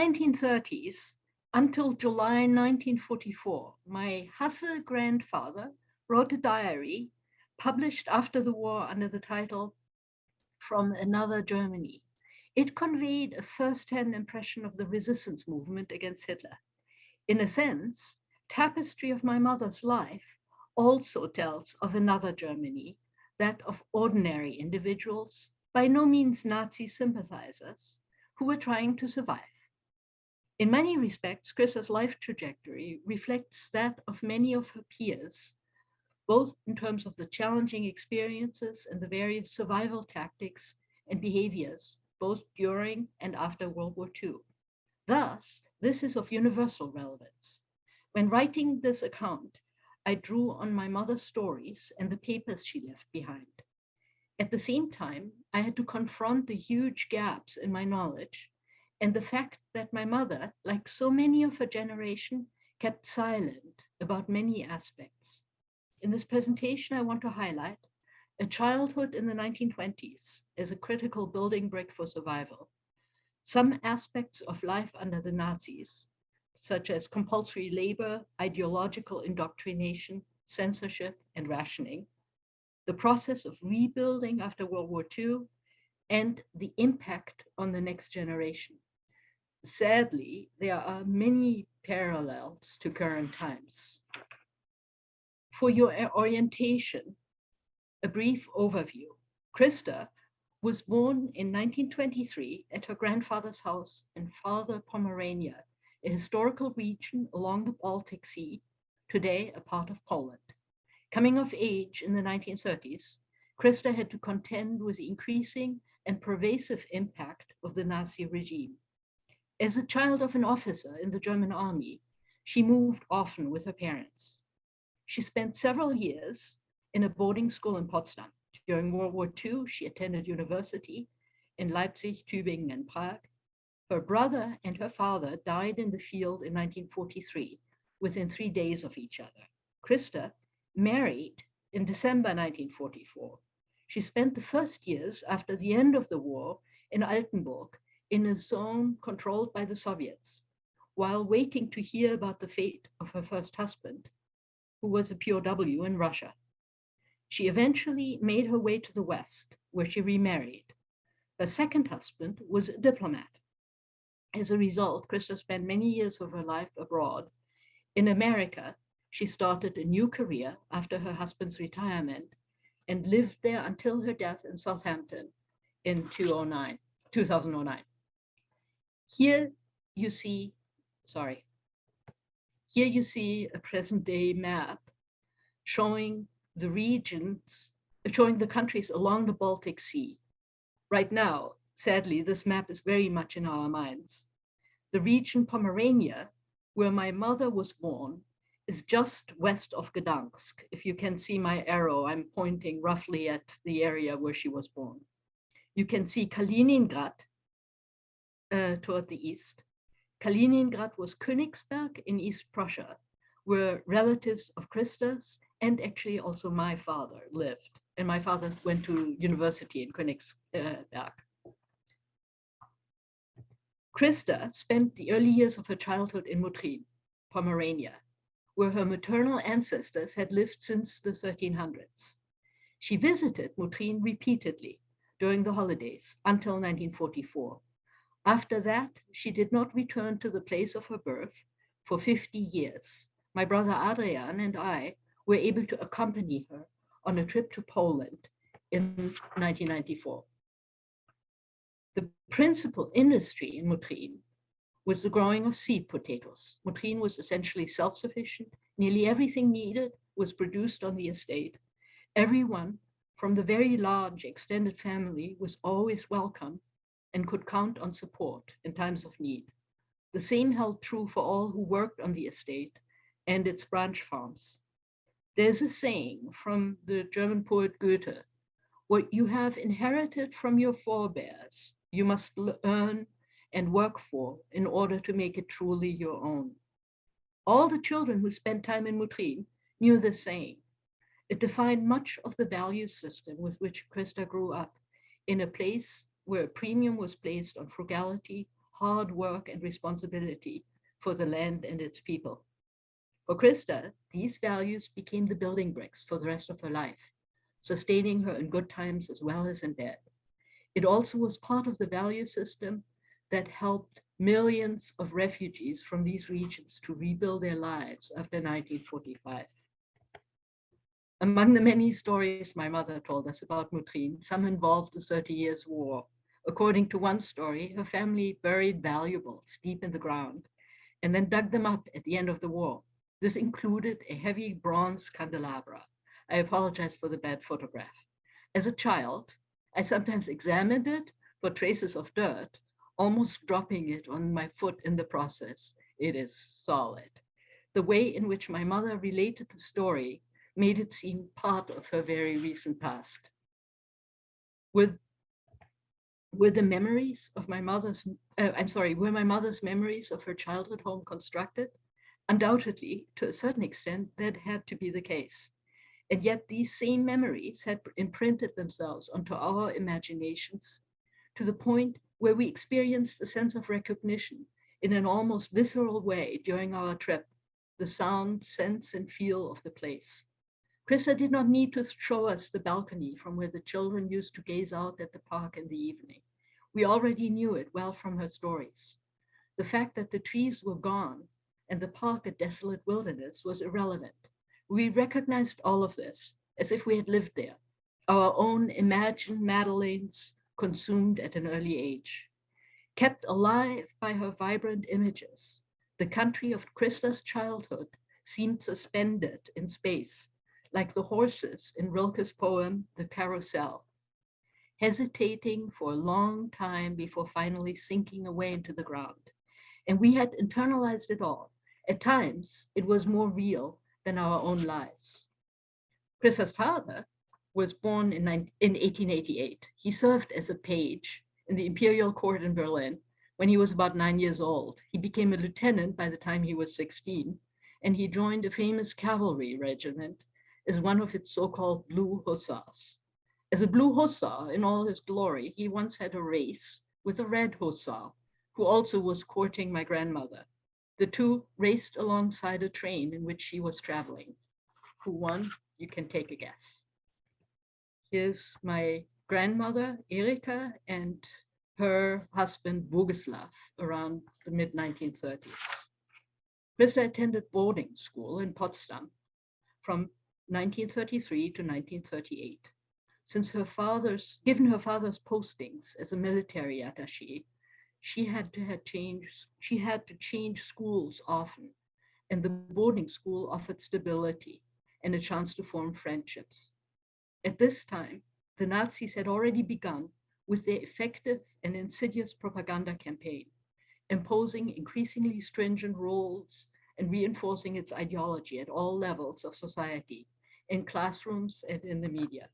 1930s, until July 1944, my Hassell grandfather wrote a diary published after the war under the title From Another Germany. It conveyed a first-hand impression of the resistance movement against Hitler. In a sense, Tapestry of my mother's life also tells of another Germany, that of ordinary individuals, by no means Nazi sympathizers, who were trying to survive. In many respects, Christa's life trajectory reflects that of many of her peers, both in terms of the challenging experiences and the various survival tactics and behaviors, both during and after World War II. Thus, this is of universal relevance. When writing this account, I drew on my mother's stories and the papers she left behind. At the same time, I had to confront the huge gaps in my knowledge and the fact that my mother, like so many of her generation, kept silent about many aspects. In this presentation, I want to highlight a childhood in the 1920s as a critical building brick for survival, some aspects of life under the Nazis, such as compulsory labor, ideological indoctrination, censorship, and rationing, the process of rebuilding after World War II, and the impact on the next generation. Sadly, there are many parallels to current times. For your orientation, a brief overview. Christa was born in 1923 at her grandfather's house in Farther Pomerania, a historical region along the Baltic Sea, today a part of Poland. Coming of age in the 1930s, Christa had to contend with the increasing and pervasive impact of the Nazi regime. As a child of an officer in the German army, she moved often with her parents. She spent several years in a boarding school in Potsdam. During World War II, she attended university in Leipzig, Tübingen, and Prague. Her brother and her father died in the field in 1943, within 3 days of each other. Christa married in December 1944. She spent the first years after the end of the war in Eltenburg, in a zone controlled by the Soviets, while waiting to hear about the fate of her first husband, who was a POW in Russia. She eventually made her way to the West, where she remarried. Her second husband was a diplomat. As a result, Christa spent many years of her life abroad. In America, she started a new career after her husband's retirement and lived there until her death in Southampton in 2009. Here you see a present-day map showing the regions, showing the countries along the Baltic Sea. Right now, sadly, this map is very much in our minds. The region Pomerania, where my mother was born, is just west of Gdansk. If you can see my arrow, I'm pointing roughly at the area where she was born. You can see Kaliningrad toward the east. Kaliningrad was Königsberg in East Prussia, where relatives of Christa's and actually also my father lived. And my father went to university in Königsberg. Christa spent the early years of her childhood in Motrien, Pomerania, where her maternal ancestors had lived since the 1300s. She visited Motrien repeatedly during the holidays until 1944. After that, she did not return to the place of her birth for 50 years. My brother Adrian and I were able to accompany her on a trip to Poland in 1994. The principal industry in Motrien was the growing of seed potatoes. Motrien was essentially self-sufficient. Nearly everything needed was produced on the estate. Everyone from the very large extended family was always welcome and could count on support in times of need. The same held true for all who worked on the estate and its branch farms. There's a saying from the German poet Goethe, "What you have inherited from your forebears, you must earn and work for in order to make it truly your own." All the children who spent time in Motrien knew this saying. It defined much of the value system with which Christa grew up, in a place where a premium was placed on frugality, hard work, and responsibility for the land and its people. For Krista, these values became the building bricks for the rest of her life, sustaining her in good times as well as in bad. It also was part of the value system that helped millions of refugees from these regions to rebuild their lives after 1945. Among the many stories my mother told us about Moutrin, some involved the 30 Years' War. According to one story, her family buried valuables deep in the ground and then dug them up at the end of the war. This included a heavy bronze candelabra. I apologize for the bad photograph. As a child, I sometimes examined it for traces of dirt, almost dropping it on my foot in the process. It is solid. The way in which my mother related the story made it seem part of her very recent past. Were the memories of my mother's, were my mother's memories of her childhood home constructed? Undoubtedly, to a certain extent, that had to be the case. And yet these same memories had imprinted themselves onto our imaginations to the point where we experienced a sense of recognition in an almost visceral way during our trip, the sound, sense, and feel of the place. Krista did not need to show us the balcony from where the children used to gaze out at the park in the evening. We already knew it well from her stories. The fact that the trees were gone and the park a desolate wilderness was irrelevant. We recognized all of this as if we had lived there, our own imagined Madeleines consumed at an early age. Kept alive by her vibrant images, the country of Krista's childhood seemed suspended in space, like the horses in Rilke's poem, The Carousel, hesitating for a long time before finally sinking away into the ground. And we had internalized it all. At times, it was more real than our own lives. Krista's father was born in 1888. He served as a page in the imperial court in Berlin when he was about 9 years old. He became a lieutenant by the time he was 16, and he joined a famous cavalry regiment as one of its so-called blue hussars. As a blue hussar in all his glory, he once had a race with a red hussar, who also was courting my grandmother. The two raced alongside a train in which she was traveling. Who won? You can take a guess. Here's my grandmother, Erika, and her husband, Boguslav, around the mid-1930s. Krista attended boarding school in Potsdam from 1933 to 1938. Since given her father's postings as a military attaché, she had to change schools often, and the boarding school offered stability and a chance to form friendships. At this time, the Nazis had already begun with their effective and insidious propaganda campaign, imposing increasingly stringent rules and reinforcing its ideology at all levels of society, in classrooms and in the media.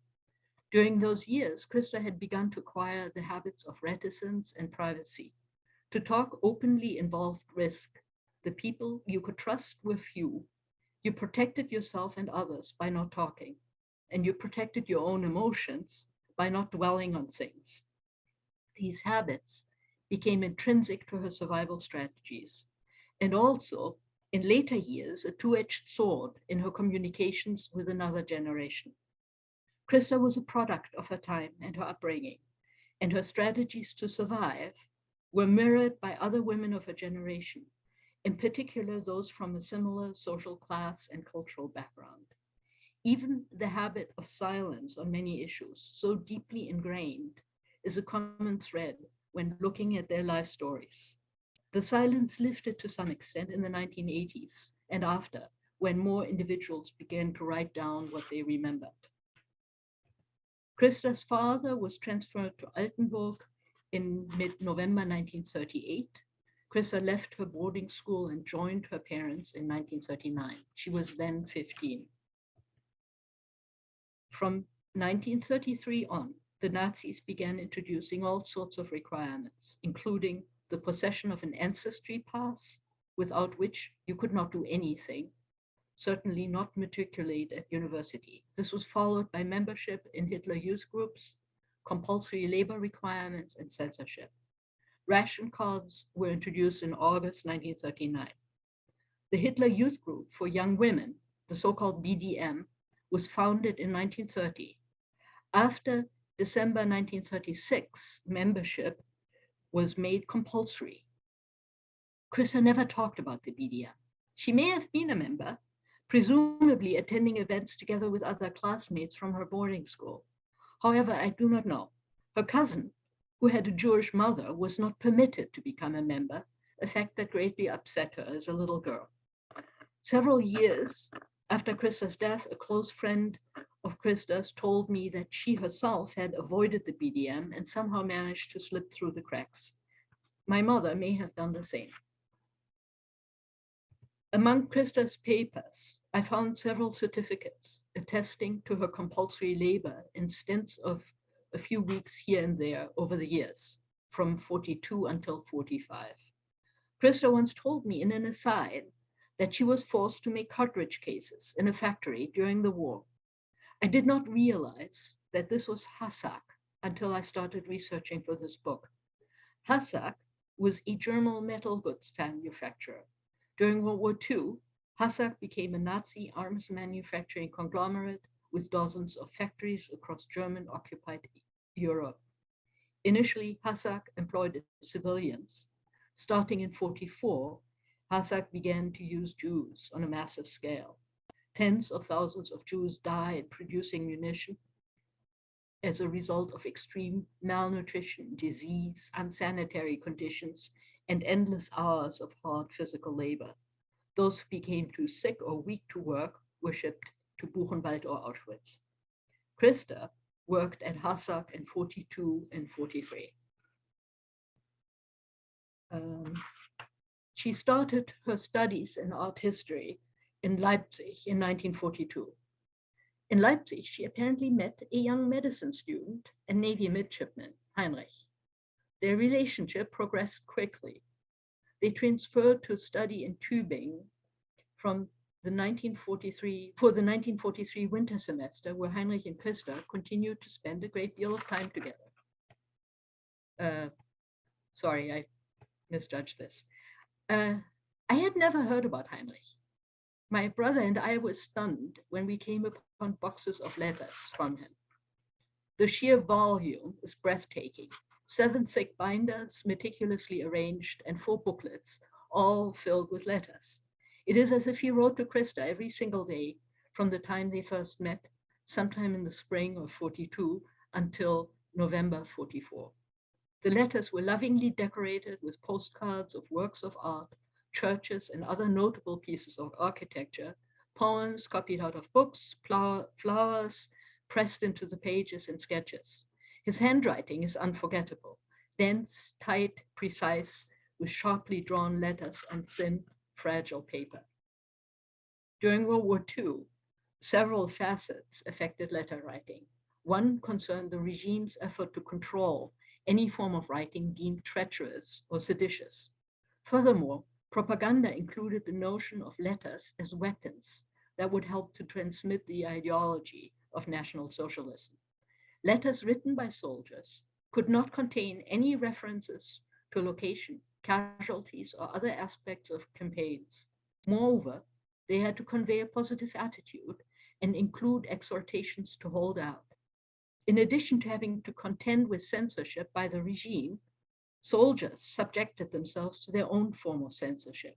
During those years, Krista had begun to acquire the habits of reticence and privacy. To talk openly involved risk. The people you could trust were few. You protected yourself and others by not talking, and you protected your own emotions by not dwelling on things. These habits became intrinsic to her survival strategies, and also, in later years, a two-edged sword in her communications with another generation. Krista was a product of her time and her upbringing, and her strategies to survive were mirrored by other women of her generation, in particular those from a similar social class and cultural background. Even the habit of silence on many issues, so deeply ingrained, is a common thread when looking at their life stories. The silence lifted to some extent in the 1980s and after, when more individuals began to write down what they remembered. Krista's father was transferred to Eltenburg in mid-November 1938. Krista left her boarding school and joined her parents in 1939. She was then 15. From 1933 on, the Nazis began introducing all sorts of requirements, including the possession of an ancestry pass, without which you could not do anything, certainly not matriculate at university. This was followed by membership in Hitler Youth groups, compulsory labor requirements, and censorship. Ration cards were introduced in August 1939. The Hitler Youth Group for Young Women, the so-called BDM, was founded in 1930. After December 1936, membership was made compulsory. Krista never talked about the BDM. She may have been a member, presumably attending events together with other classmates from her boarding school. However, I do not know. Her cousin, who had a Jewish mother, was not permitted to become a member, a fact that greatly upset her as a little girl. Several years after Krista's death, a close friend of Krista's told me that she herself had avoided the BDM and somehow managed to slip through the cracks. My mother may have done the same. Among Krista's papers, I found several certificates attesting to her compulsory labor in stints of a few weeks here and there over the years, from 42 until 45. Krista once told me in an aside that she was forced to make cartridge cases in a factory during the war. I did not realize that this was Hassack until I started researching for this book. Hassack was a German metal goods manufacturer. During World War II, Hassack became a Nazi arms manufacturing conglomerate with dozens of factories across German-occupied Europe. Initially, Hassack employed civilians. Starting in 1944, Hassack began to use Jews on a massive scale. Tens of thousands of Jews died producing munition as a result of extreme malnutrition, disease, unsanitary conditions, and endless hours of hard physical labor. Those who became too sick or weak to work were shipped to Buchenwald or Auschwitz. Krista worked at Hassack in 1942 and 1943. She started her studies in art history in Leipzig in 1942. In Leipzig, she apparently met a young medicine student and Navy midshipman, Heinrich. Their relationship progressed quickly. They transferred to study in Tübingen for the 1943 winter semester, where Heinrich and Krista continued to spend a great deal of time together. Sorry, I misjudged this. I had never heard about Heinrich. My brother and I were stunned when we came upon boxes of letters from him. The sheer volume is breathtaking. 7 thick binders, meticulously arranged, and 4 booklets, all filled with letters. It is as if he wrote to Krista every single day from the time they first met, sometime in the spring of 1942 until November 1944. The letters were lovingly decorated with postcards of works of art, churches, and other notable pieces of architecture, poems copied out of books, flowers pressed into the pages, and sketches. His handwriting is unforgettable, dense, tight, precise, with sharply drawn letters on thin, fragile paper. During World War II, several facets affected letter writing. One concerned the regime's effort to control any form of writing deemed treacherous or seditious. Furthermore, propaganda included the notion of letters as weapons that would help to transmit the ideology of National Socialism. Letters written by soldiers could not contain any references to location, casualties, or other aspects of campaigns. Moreover, they had to convey a positive attitude and include exhortations to hold out. In addition to having to contend with censorship by the regime, soldiers subjected themselves to their own form of censorship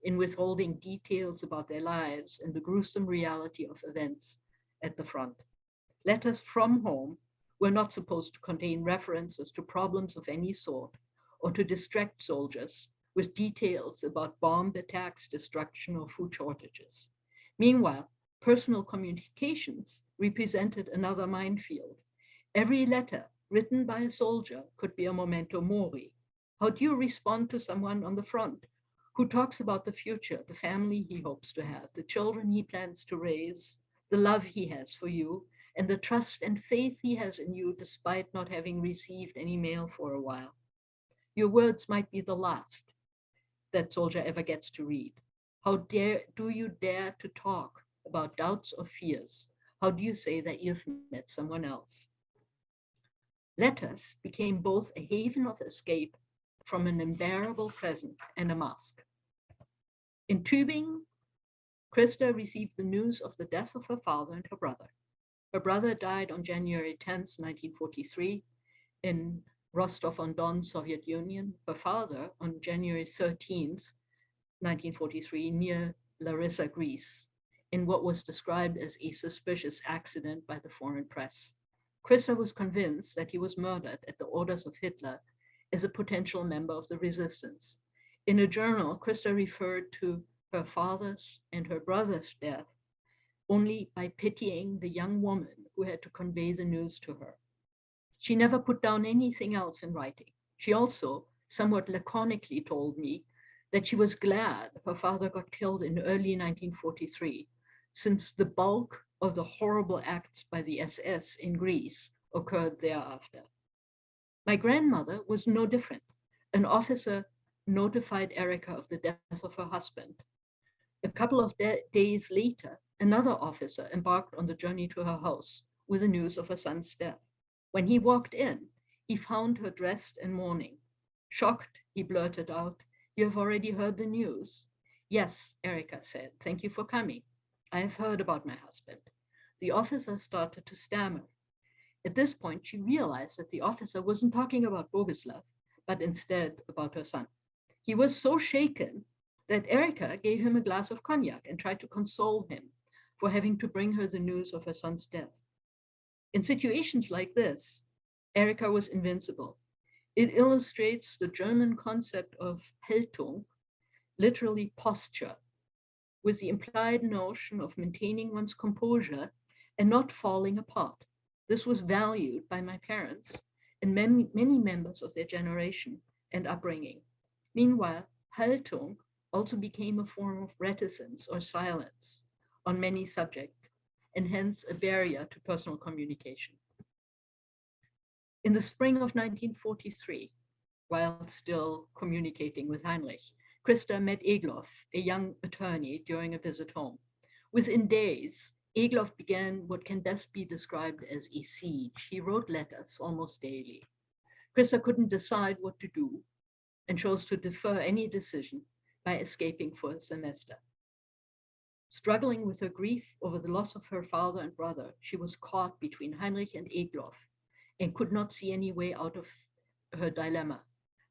in withholding details about their lives and the gruesome reality of events at the front. Letters from home were not supposed to contain references to problems of any sort or to distract soldiers with details about bomb attacks, destruction, or food shortages. Meanwhile, personal communications represented another minefield. Every letter written by a soldier could be a memento mori. How do you respond to someone on the front who talks about the future, the family he hopes to have, the children he plans to raise, the love he has for you, and the trust and faith he has in you despite not having received any mail for a while? Your words might be the last that soldier ever gets to read. How do you dare to talk about doubts or fears? How do you say that you've met someone else? Letters became both a haven of escape from an unbearable present and a mask. In Tübingen, Christa received the news of the death of her father and her brother. Her brother died on January 10th, 1943, in Rostov-on-Don, Soviet Union. Her father on January 13th, 1943, near Larissa, Greece, in what was described as a suspicious accident by the foreign press. Christa was convinced that he was murdered at the orders of Hitler as a potential member of the resistance. In a journal, Christa referred to her father's and her brother's death only by pitying the young woman who had to convey the news to her. She never put down anything else in writing. She also somewhat laconically told me that she was glad her father got killed in early 1943, since the bulk of the horrible acts by the SS in Greece occurred thereafter. My grandmother was no different. An officer notified Erica of the death of her husband. A couple of days later, another officer embarked on the journey to her house with the news of her son's death. When he walked in, he found her dressed in mourning. Shocked, he blurted out, "You have already heard the news?" "Yes," Erica said. "Thank you for coming. I have heard about my husband." The officer started to stammer. At this point, she realized that the officer wasn't talking about Bogislav, but instead about her son. He was so shaken that Erica gave him a glass of cognac and tried to console him for having to bring her the news of her son's death. In situations like this, Erica was invincible. It illustrates the German concept of Haltung, literally posture, with the implied notion of maintaining one's composure and not falling apart. This was valued by my parents and many members of their generation and upbringing. Meanwhile, Haltung also became a form of reticence or silence on many subjects, and hence a barrier to personal communication. In the spring of 1943, while still communicating with Heinrich, Christa met Egloff, a young attorney, during a visit home. Within days, Egloff began what can best be described as a siege. He wrote letters almost daily. Christa couldn't decide what to do and chose to defer any decision by escaping for a semester. Struggling with her grief over the loss of her father and brother, she was caught between Heinrich and Egloff and could not see any way out of her dilemma.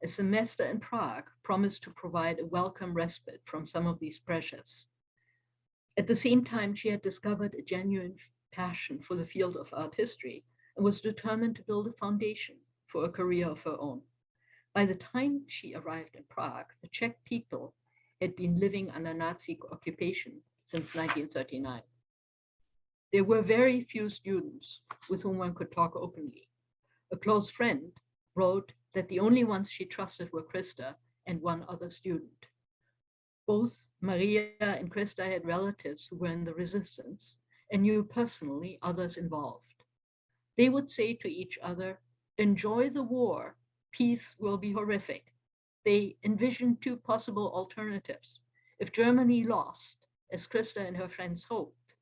A semester in Prague promised to provide a welcome respite from some of these pressures. At the same time, she had discovered a genuine passion for the field of art history and was determined to build a foundation for a career of her own. By the time she arrived in Prague, the Czech people had been living under Nazi occupation since 1939. There were very few students with whom one could talk openly. A close friend wrote that the only ones she trusted were Christa and one other student. Both Maria and Christa had relatives who were in the resistance and knew personally others involved. They would say to each other, "Enjoy the war, peace will be horrific." They envisioned two possible alternatives. If Germany lost, as Christa and her friends hoped,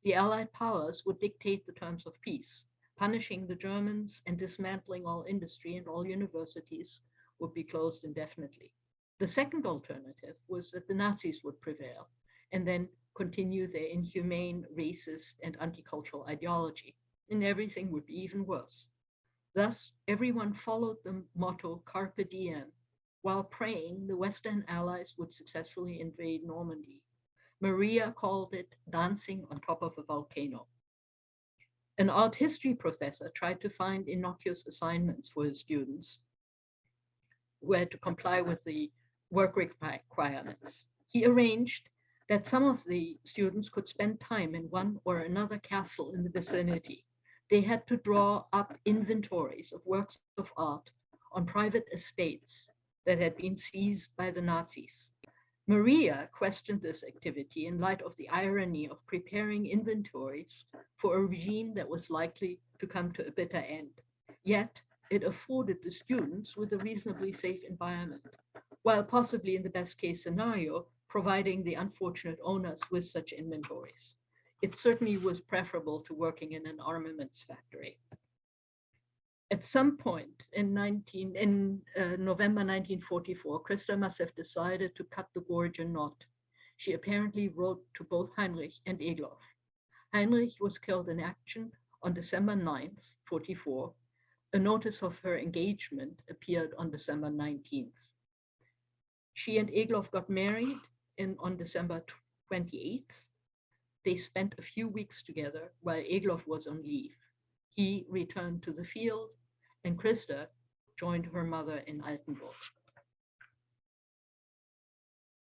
the Allied powers would dictate the terms of peace. Punishing the Germans and dismantling all industry and all universities would be closed indefinitely. The second alternative was that the Nazis would prevail and then continue their inhumane, racist, and anti-cultural ideology, and everything would be even worse. Thus, everyone followed the motto "Carpe Diem," while praying the Western Allies would successfully invade Normandy. Maria called it dancing on top of a volcano. An art history professor tried to find innocuous assignments for his students who had to comply with the work requirements. He arranged that some of the students could spend time in one or another castle in the vicinity. They had to draw up inventories of works of art on private estates that had been seized by the Nazis. Maria questioned this activity in light of the irony of preparing inventories for a regime that was likely to come to a bitter end. Yet, it afforded the students with a reasonably safe environment, while possibly in the best case scenario, providing the unfortunate owners with such inventories. It certainly was preferable to working in an armaments factory. At some point in November 1944, Christa must have decided to cut the Gorge knot. She apparently wrote to both Heinrich and Egloff. Heinrich was killed in action on December 9th, 44. A notice of her engagement appeared on December 19th. She and Egloff got married on December 28th. They spent a few weeks together while Egloff was on leave. He returned to the field, and Christa joined her mother in Eltenburg.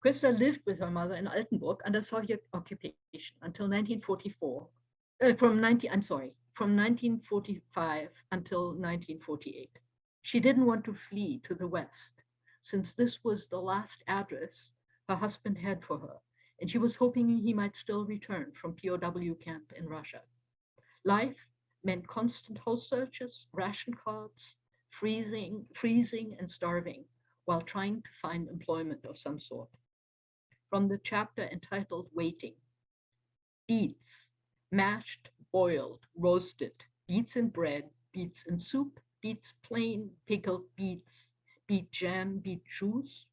Christa lived with her mother in Eltenburg under Soviet occupation until 1944. From 1945 until 1948. She didn't want to flee to the West, since this was the last address her husband had for her, and she was hoping he might still return from POW camp in Russia. Life meant constant house searches, ration cards, freezing and starving, while trying to find employment of some sort. From the chapter entitled Waiting. Beets, mashed, boiled, roasted, beets in bread, beets in soup, beets plain, pickled beets, beet jam, beet juice,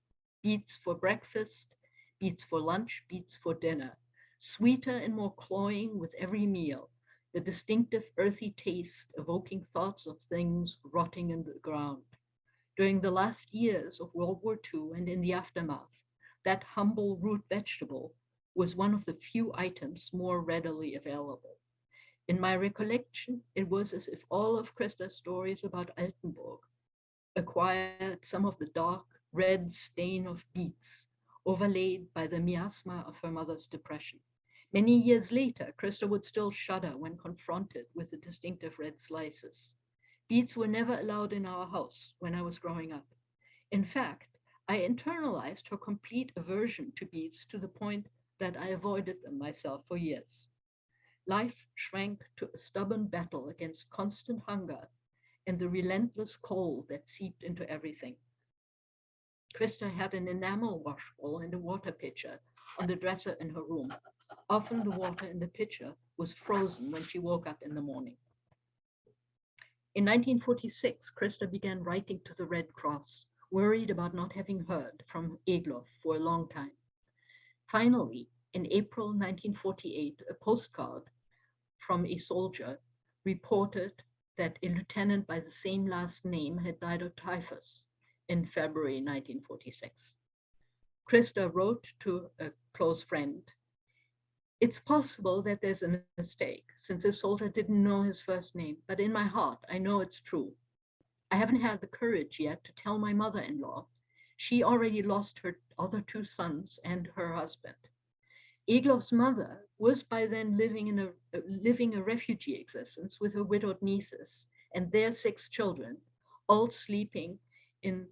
beets for breakfast, beets for lunch, beets for dinner, sweeter and more cloying with every meal, the distinctive earthy taste evoking thoughts of things rotting in the ground. During the last years of World War II and in the aftermath, that humble root vegetable was one of the few items more readily available. In my recollection, it was as if all of Christa's stories about Eltenburg acquired some of the dark red stain of beets, overlaid by the miasma of her mother's depression. Many years later, Christa would still shudder when confronted with the distinctive red slices. Beets were never allowed in our house when I was growing up. In fact, I internalized her complete aversion to beets to the point that I avoided them myself for years. Life shrank to a stubborn battle against constant hunger and the relentless cold that seeped into everything. Christa had an enamel washbowl and a water pitcher on the dresser in her room. Often the water in the pitcher was frozen when she woke up in the morning. In 1946, Christa began writing to the Red Cross, worried about not having heard from Egloff for a long time. Finally, in April 1948, a postcard from a soldier reported that a lieutenant by the same last name had died of typhus in February 1946. Christa wrote to a close friend, "It's possible that there's a mistake, since the soldier didn't know his first name, but in my heart, I know it's true. I haven't had the courage yet to tell my mother-in-law. She already lost her other two sons and her husband. Egloff's mother was by then living a refugee existence with her widowed nieces and their 6 children, all sleeping in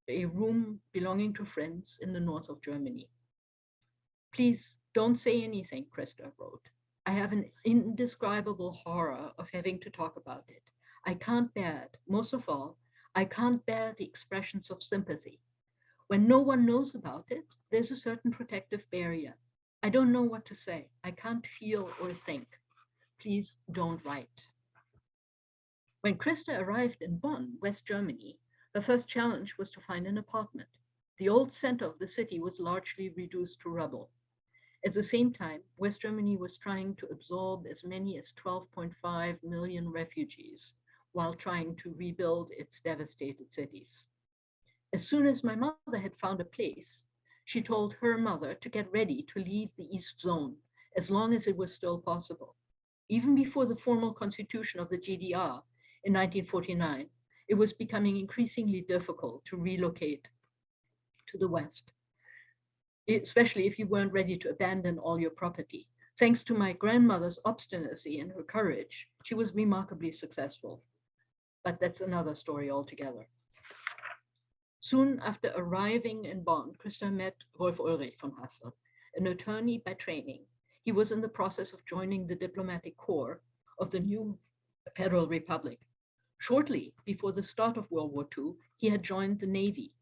a room belonging to friends in the north of Germany. Please don't say anything," Christa wrote. "I have an indescribable horror of having to talk about it. I can't bear it. Most of all, I can't bear the expressions of sympathy. When no one knows about it, there's a certain protective barrier. I don't know what to say. I can't feel or think. Please don't write." When Christa arrived in Bonn, West Germany, her first challenge was to find an apartment. The old center of the city was largely reduced to rubble. At the same time, West Germany was trying to absorb as many as 12.5 million refugees while trying to rebuild its devastated cities. As soon as my mother had found a place, she told her mother to get ready to leave the East Zone as long as it was still possible. Even before the formal constitution of the GDR in 1949, it was becoming increasingly difficult to relocate to the West, especially if you weren't ready to abandon all your property. Thanks to my grandmother's obstinacy and her courage, she was remarkably successful. But that's another story altogether. Soon after arriving in Bonn, Christa met Wolf Ulrich von Hassell, an attorney by training. He was in the process of joining the diplomatic corps of the new Federal Republic. Shortly before the start of World War II, he had joined the Navy.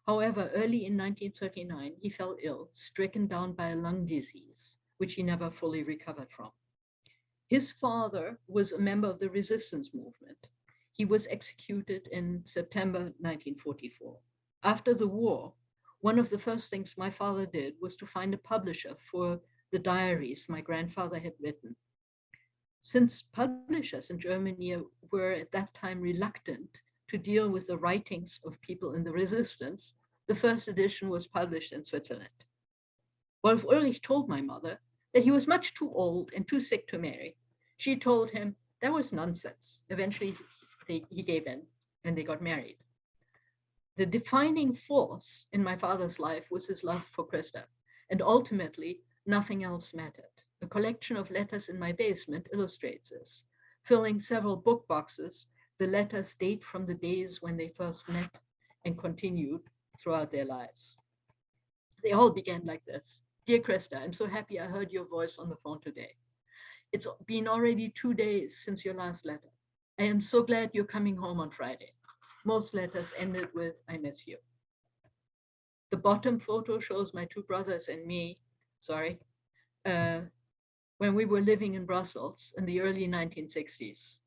However, early in 1939, he fell ill, stricken down by a lung disease, which he never fully recovered from. His father was a member of the resistance movement. He was executed in September 1944. After the war, one of the first things my father did was to find a publisher for the diaries my grandfather had written. Since publishers in Germany were at that time reluctant to deal with the writings of people in the resistance, the first edition was published in Switzerland. Wolf Ulrich told my mother that he was much too old and too sick to marry. She told him that was nonsense. Eventually, he gave in and they got married. The defining force in my father's life was his love for Krista, and ultimately, nothing else mattered. A collection of letters in my basement illustrates this. Filling several book boxes, the letters date from the days when they first met and continued throughout their lives. They all began like this. Dear Krista, I'm so happy I heard your voice on the phone today. It's been already 2 days since your last letter. I am so glad you're coming home on Friday. Most letters ended with, I miss you. The bottom photo shows my two brothers and me, when we were living in Brussels in the early 1960s.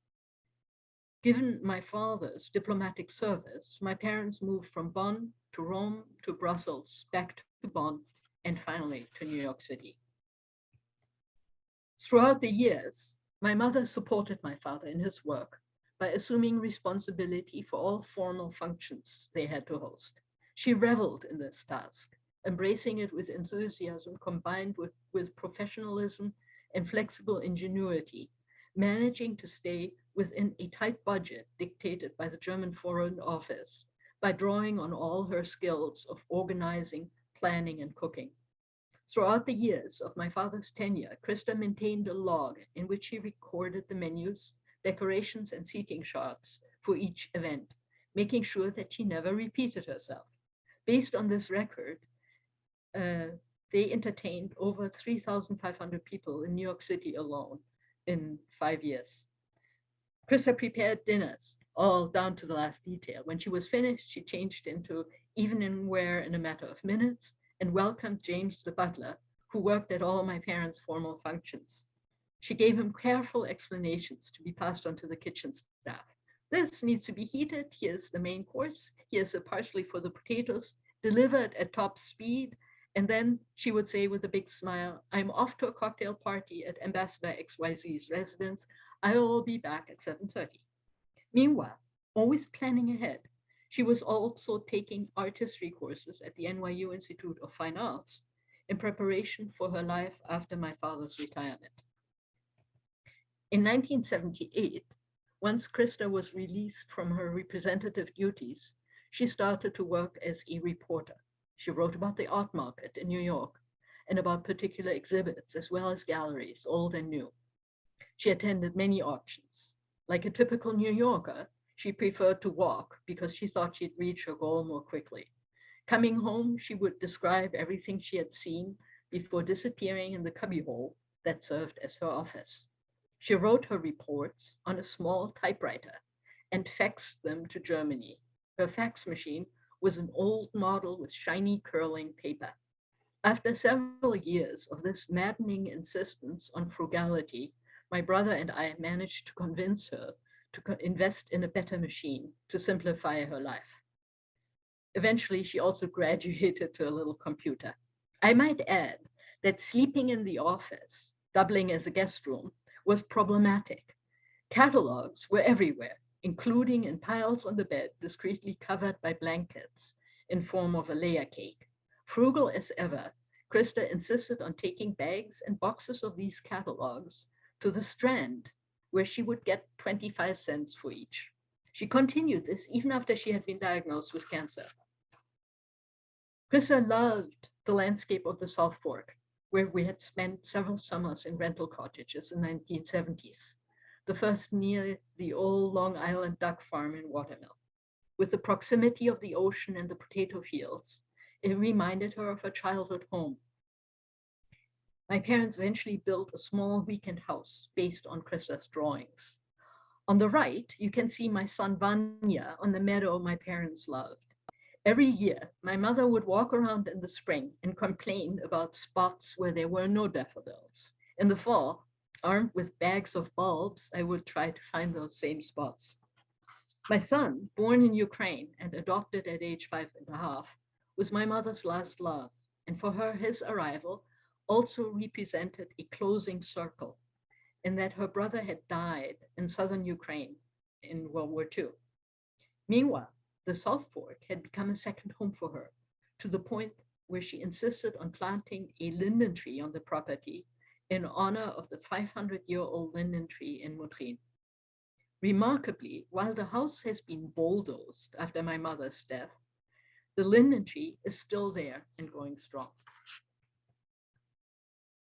Given my father's diplomatic service, my parents moved from Bonn to Rome to Brussels, back to Bonn, and finally to New York City. Throughout the years, my mother supported my father in his work by assuming responsibility for all formal functions they had to host. She reveled in this task, embracing it with enthusiasm combined with professionalism and flexible ingenuity, managing to stay within a tight budget dictated by the German Foreign Office by drawing on all her skills of organizing, planning, and cooking. Throughout the years of my father's tenure, Krista maintained a log in which she recorded the menus, decorations, and seating charts for each event, making sure that she never repeated herself. Based on this record, they entertained over 3,500 people in New York City alone in 5 years. Krista prepared dinners, all down to the last detail. When she was finished, she changed into evening wear in a matter of minutes and welcomed James the butler, who worked at all my parents' formal functions. She gave him careful explanations to be passed on to the kitchen staff. This needs to be heated. Here's the main course. Here's the parsley for the potatoes, delivered at top speed. And then she would say with a big smile, I'm off to a cocktail party at Ambassador XYZ's residence. I will be back at 7:30. Meanwhile, always planning ahead, she was also taking art history courses at the NYU Institute of Fine Arts in preparation for her life after my father's retirement. In 1978, once Krista was released from her representative duties, she started to work as a reporter. She wrote about the art market in New York and about particular exhibits as well as galleries, old and new. She attended many auctions. Like a typical New Yorker, she preferred to walk because she thought she'd reach her goal more quickly. Coming home, she would describe everything she had seen before disappearing in the cubbyhole that served as her office. She wrote her reports on a small typewriter and faxed them to Germany. Her fax machine was an old model with shiny curling paper. After several years of this maddening insistence on frugality, my brother and I managed to convince her to invest in a better machine to simplify her life. Eventually, she also graduated to a little computer. I might add that sleeping in the office, doubling as a guest room, was problematic. Catalogs were everywhere, including in piles on the bed, discreetly covered by blankets in form of a layer cake. Frugal as ever, Krista insisted on taking bags and boxes of these catalogs to the Strand, where she would get 25 cents for each. She continued this even after she had been diagnosed with cancer. Krista loved the landscape of the South Fork, where we had spent several summers in rental cottages in the 1970s, the first near the old Long Island duck farm in Watermill. With the proximity of the ocean and the potato fields, it reminded her of her childhood home. My parents eventually built a small weekend house based on Krista's drawings. On the right, you can see my son Vanya on the meadow my parents loved. Every year, my mother would walk around in the spring and complain about spots where there were no daffodils. In the fall, armed with bags of bulbs, I would try to find those same spots. My son, born in Ukraine and adopted at age 5.5, was my mother's last love, and for her, his arrival also represented a closing circle in that her brother had died in southern Ukraine in World War II. Meanwhile, the South Fork had become a second home for her, to the point where she insisted on planting a linden tree on the property in honor of the 500-year-old linden tree in Moutrin. Remarkably, while the house has been bulldozed after my mother's death, the linden tree is still there and going strong.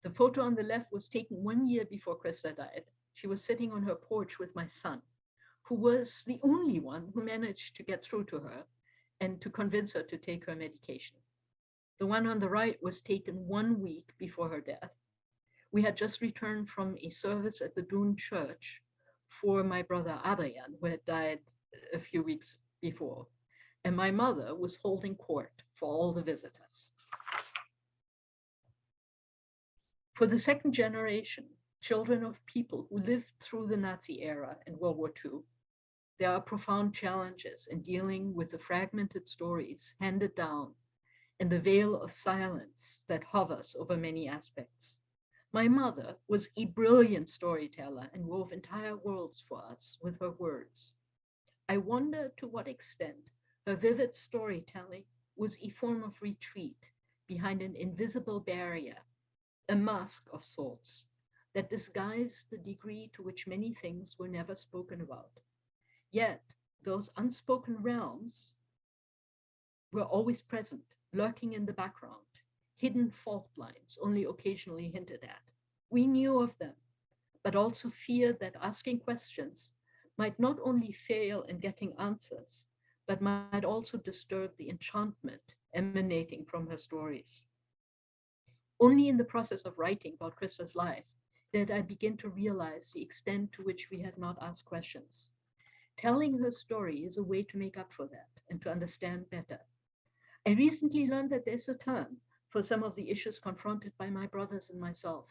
The photo on the left was taken 1 year before Krista died. She was sitting on her porch with my son, who was the only one who managed to get through to her and to convince her to take her medication. The one on the right was taken 1 week before her death. We had just returned from a service at the Dune Church for my brother Adrian, who had died a few weeks before, and my mother was holding court for all the visitors. For the second generation, children of people who lived through the Nazi era and World War II, there are profound challenges in dealing with the fragmented stories handed down and the veil of silence that hovers over many aspects. My mother was a brilliant storyteller and wove entire worlds for us with her words. I wonder to what extent her vivid storytelling was a form of retreat behind an invisible barrier, a mask of sorts that disguised the degree to which many things were never spoken about. Yet those unspoken realms were always present, lurking in the background, hidden fault lines only occasionally hinted at. We knew of them, but also feared that asking questions might not only fail in getting answers, but might also disturb the enchantment emanating from her stories. Only in the process of writing about Krista's life did I begin to realize the extent to which we had not asked questions. Telling her story is a way to make up for that and to understand better. I recently learned that there's a term for some of the issues confronted by my brothers and myself: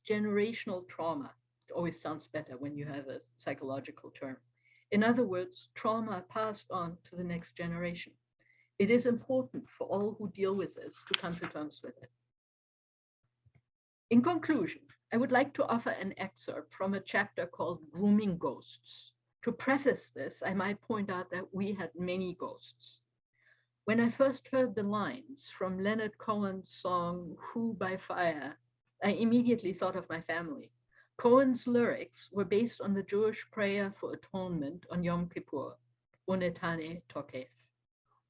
generational trauma. It always sounds better when you have a psychological term. In other words, trauma passed on to the next generation. It is important for all who deal with this to come to terms with it. In conclusion, I would like to offer an excerpt from a chapter called Grooming Ghosts. To preface this, I might point out that we had many ghosts. When I first heard the lines from Leonard Cohen's song, Who by Fire, I immediately thought of my family. Cohen's lyrics were based on the Jewish prayer for atonement on Yom Kippur, Onetane Tokef.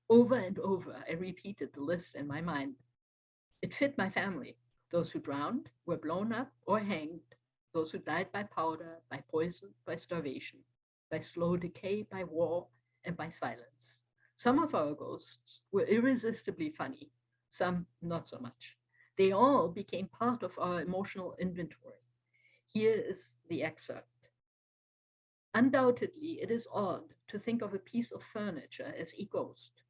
Over and over, I repeated the list in my mind. It fit my family. Those who drowned were blown up or hanged, those who died by powder, by poison, by starvation, by slow decay, by war, and by silence. Some of our ghosts were irresistibly funny, some not so much. They all became part of our emotional inventory. Here is the excerpt. Undoubtedly, it is odd to think of a piece of furniture as a ghost.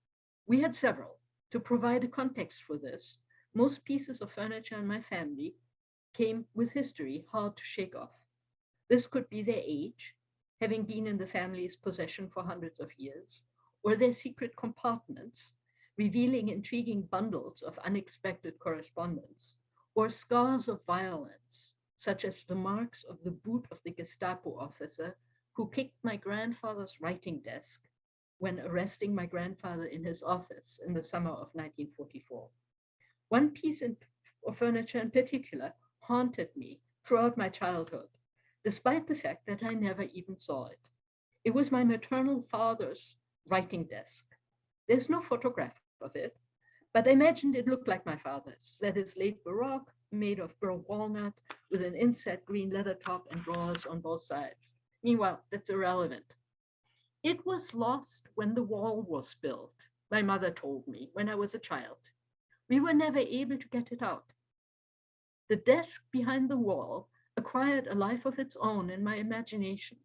We had several. To provide a context for this, most pieces of furniture in my family came with history hard to shake off. This could be their age, having been in the family's possession for hundreds of years, or their secret compartments, revealing intriguing bundles of unexpected correspondence, or scars of violence, such as the marks of the boot of the Gestapo officer who kicked my grandfather's writing desk when arresting my grandfather in his office in the summer of 1944. One piece of furniture in particular haunted me throughout my childhood, despite the fact that I never even saw it. It was my maternal father's writing desk. There's no photograph of it, but I imagined it looked like my father's, that is late Baroque, made of burnt walnut, with an inset green leather top and drawers on both sides. Meanwhile, that's irrelevant. It was lost when the wall was built, my mother told me when I was a child. We were never able to get it out. The desk behind the wall acquired a life of its own in my imagination.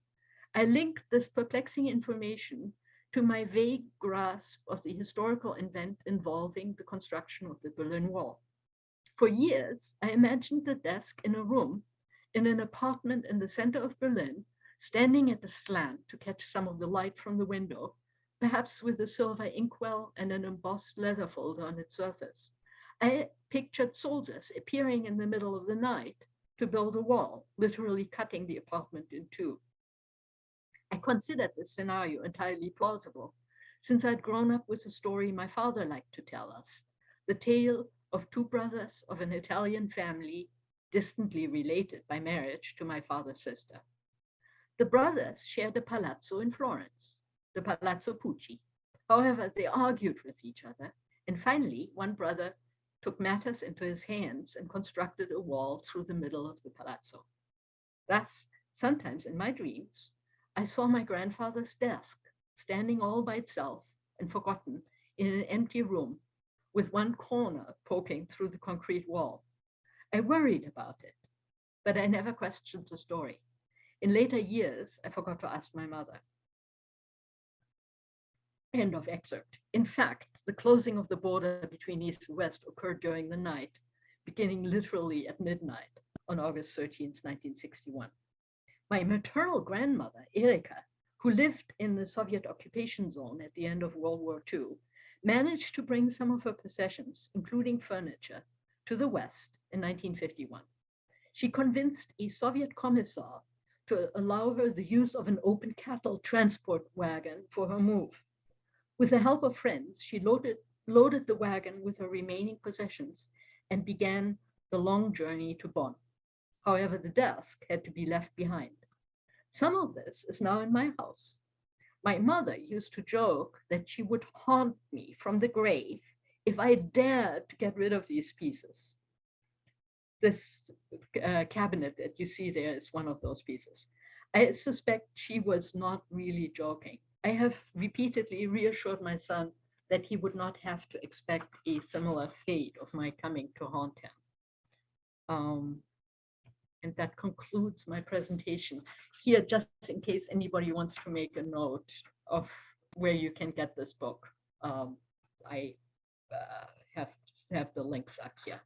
I linked this perplexing information to my vague grasp of the historical event involving the construction of the Berlin Wall. For years, I imagined the desk in a room in an apartment in the center of Berlin, standing at the slant to catch some of the light from the window, perhaps with a silver inkwell and an embossed leather folder on its surface. I pictured soldiers appearing in the middle of the night to build a wall, literally cutting the apartment in two. I considered this scenario entirely plausible, since I'd grown up with a story my father liked to tell us, the tale of two brothers of an Italian family distantly related by marriage to my father's sister. The brothers shared a palazzo in Florence, the Palazzo Pucci. However, they argued with each other, and finally, one brother took matters into his hands and constructed a wall through the middle of the palazzo. Thus, sometimes in my dreams, I saw my grandfather's desk standing all by itself and forgotten in an empty room with one corner poking through the concrete wall. I worried about it, but I never questioned the story. In later years, I forgot to ask my mother. End of excerpt. In fact, the closing of the border between East and West occurred during the night, beginning literally at midnight on August 13th, 1961. My maternal grandmother, Erika, who lived in the Soviet occupation zone at the end of World War II, managed to bring some of her possessions, including furniture, to the West in 1951. She convinced a Soviet commissar to allow her the use of an open cattle transport wagon for her move. With the help of friends, she loaded the wagon with her remaining possessions and began the long journey to Bonn. However, the desk had to be left behind. Some of this is now in my house. My mother used to joke that she would haunt me from the grave if I dared to get rid of these pieces. This cabinet that you see there is one of those pieces. I suspect she was not really joking. I have repeatedly reassured my son that he would not have to expect a similar fate of my coming to haunt him. And that concludes my presentation. Here, just in case anybody wants to make a note of where you can get this book, I have the links up here.